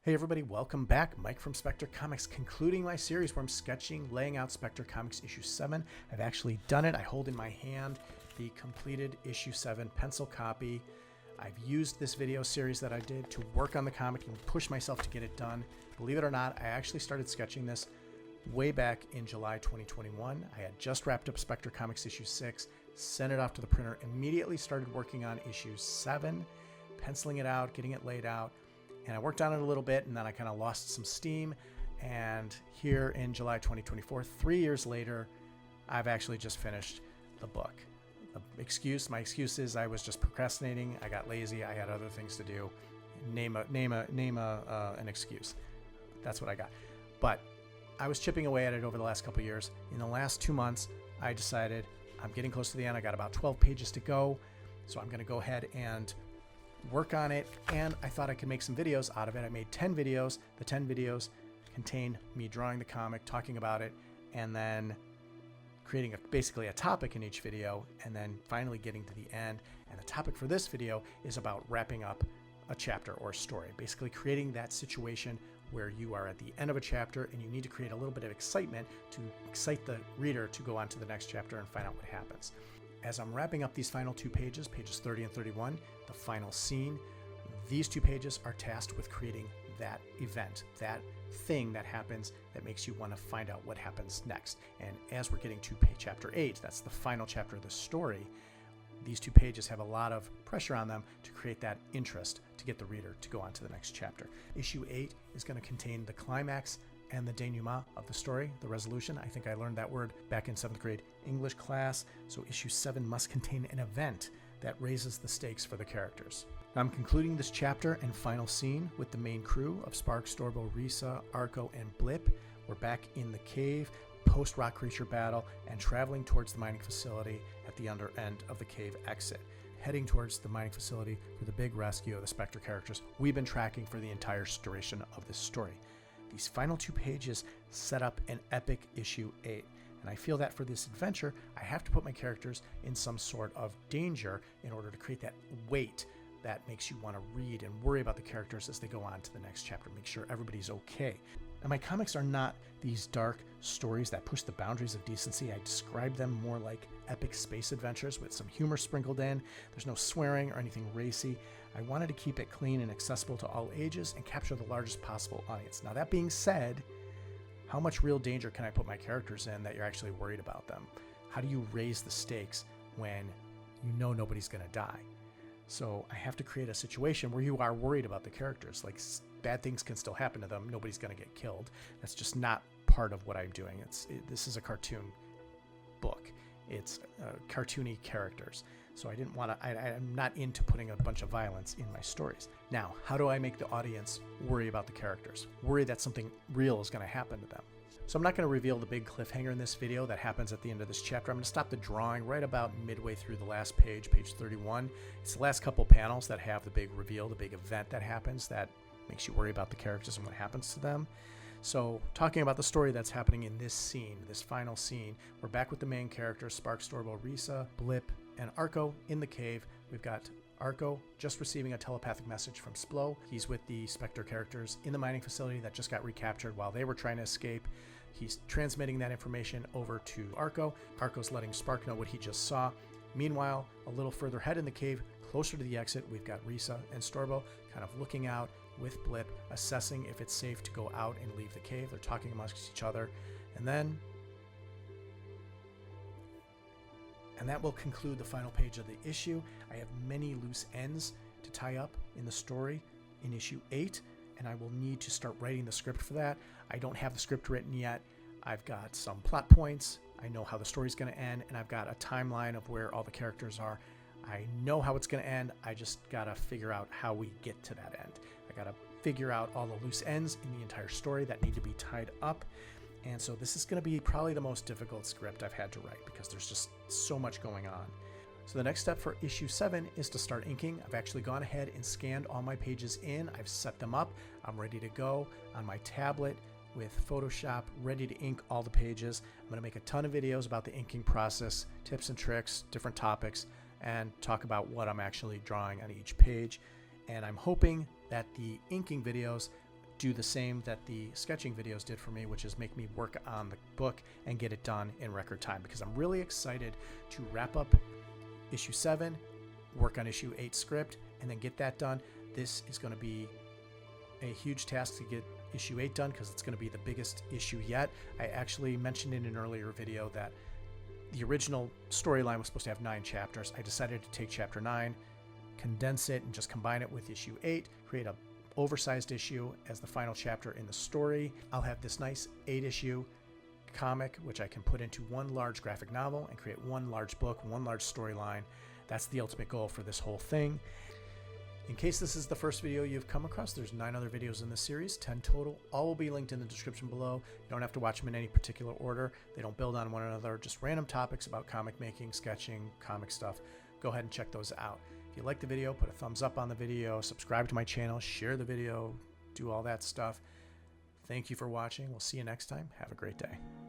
Hey everybody, welcome back. Mike from SPECTRE Comics, concluding my series where I'm sketching, laying out SPECTRE Comics issue 7. I've actually done it. I hold in my hand the completed issue 7 pencil copy. I've used this video series that I did to work on the comic and push myself to get it done. Believe it or not, I actually started sketching this way back in July 2021. I had just wrapped up SPECTRE Comics issue 6, sent it off to the printer, immediately started working on issue 7, penciling it out, getting it laid out. And I worked on it a little bit, and then I kind of lost some steam. And here in July 2024, 3 years later, I've actually just finished the book. My excuse is I was just procrastinating. I got lazy. I had other things to do. Name an excuse. That's what I got. But I was chipping away at it over the last couple of years. In the last 2 months, I decided I'm getting close to the end. I got about 12 pages to go. So I'm going to go ahead and work on it, and I thought I could make some videos out of it. I made 10 videos. The 10 videos contain me drawing the comic, talking about it, and then creating basically a topic in each video, and then finally getting to the end. And the topic for this video is about wrapping up a chapter or story, basically creating that situation where you are at the end of a chapter and you need to create a little bit of excitement to excite the reader to go on to the next chapter and find out what happens. As I'm wrapping up these final 2 pages, pages 30 and 31, the final scene, these 2 pages are tasked with creating that event, that thing that happens that makes you want to find out what happens next. And as we're getting to chapter 8, that's the final chapter of the story, these 2 pages have a lot of pressure on them to create that interest to get the reader to go on to the next chapter. Issue 8 is going to contain the climax and the denouement of the story, the resolution. I think I learned that word back in 7th grade English class. So issue 7 must contain an event that raises the stakes for the characters. Now I'm concluding this chapter and final scene with the main crew of Spark, Storbo, Risa, Arco, and Blip. We're back in the cave, post-rock creature battle, and traveling towards the mining facility at the under end of the cave exit, heading towards the mining facility for the big rescue of the SPECTRE characters we've been tracking for the entire duration of this story. These final 2 pages set up an epic issue 8. And I feel that for this adventure, I have to put my characters in some sort of danger in order to create that weight that makes you want to read and worry about the characters as they go on to the next chapter, make sure everybody's okay. And my comics are not these dark stories that push the boundaries of decency. I describe them more like epic space adventures with some humor sprinkled in. There's no swearing or anything racy. I wanted to keep it clean and accessible to all ages and capture the largest possible audience. Now that being said, how much real danger can I put my characters in that you're actually worried about them? How do you raise the stakes when you know nobody's going to die? So I have to create a situation where you are worried about the characters. Like, bad things can still happen to them. Nobody's going to get killed. That's just not part of what I'm doing. This is a cartoon book. It's cartoony characters. So I didn't want to, I'm not into putting a bunch of violence in my stories. Now, how do I make the audience worry about the characters? Worry that something real is going to happen to them. So I'm not going to reveal the big cliffhanger in this video that happens at the end of this chapter. I'm going to stop the drawing right about midway through the last page, page 31. It's the last couple panels that have the big reveal, the big event that happens that makes you worry about the characters and what happens to them. So talking about the story that's happening in this scene, this final scene, we're back with the main characters, Spark, Storbo, Risa, Blip, and Arco in the cave. We've got Arco just receiving a telepathic message from Splo. He's with the SPECTRE characters in the mining facility that just got recaptured while they were trying to escape. He's transmitting that information over to Arco. Arco's letting Spark know what he just saw. Meanwhile, a little further ahead in the cave, closer to the exit, we've got Risa and Storbo kind of looking out with Blip, assessing if it's safe to go out and leave the cave. They're talking amongst each other. And that will conclude the final page of the issue. I have many loose ends to tie up in the story in issue 8, and I will need to start writing the script for that. I don't have the script written yet. I've got some plot points. I know how the story's going to end, and I've got a timeline of where all the characters are. I know how it's going to end. I just got to figure out how we get to that end. I got to figure out all the loose ends in the entire story that need to be tied up. And so this is going to be probably the most difficult script I've had to write because there's just so much going on. So the next step for issue 7 is to start inking. I've actually gone ahead and scanned all my pages in. I've set them up. I'm ready to go on my tablet with Photoshop, ready to ink all the pages. I'm going to make a ton of videos about the inking process, tips and tricks, different topics, and talk about what I'm actually drawing on each page. And I'm hoping that the inking videos do the same that the sketching videos did for me, which is make me work on the book and get it done in record time, because I'm really excited to wrap up issue 7, work on issue 8 script, and then get that done. This is going to be a huge task to get issue 8 done, because it's going to be the biggest issue yet. I actually mentioned in an earlier video that the original storyline was supposed to have 9 chapters. I decided to take chapter 9, condense it, and just combine it with issue 8, create a oversized issue as the final chapter in the story. I'll have this nice 8-issue comic, which I can put into one large graphic novel and create one large book, one large storyline. That's the ultimate goal for this whole thing. In case this is the first video you've come across, there's 9 other videos in this series, 10 total. All will be linked in the description below. You don't have to watch them in any particular order. They don't build on one another, just random topics about comic making, sketching, comic stuff. Go ahead and check those out. If you like the video, put a thumbs up on the video, subscribe to my channel, share the video, do all that stuff. Thank you for watching. We'll see you next time. Have a great day.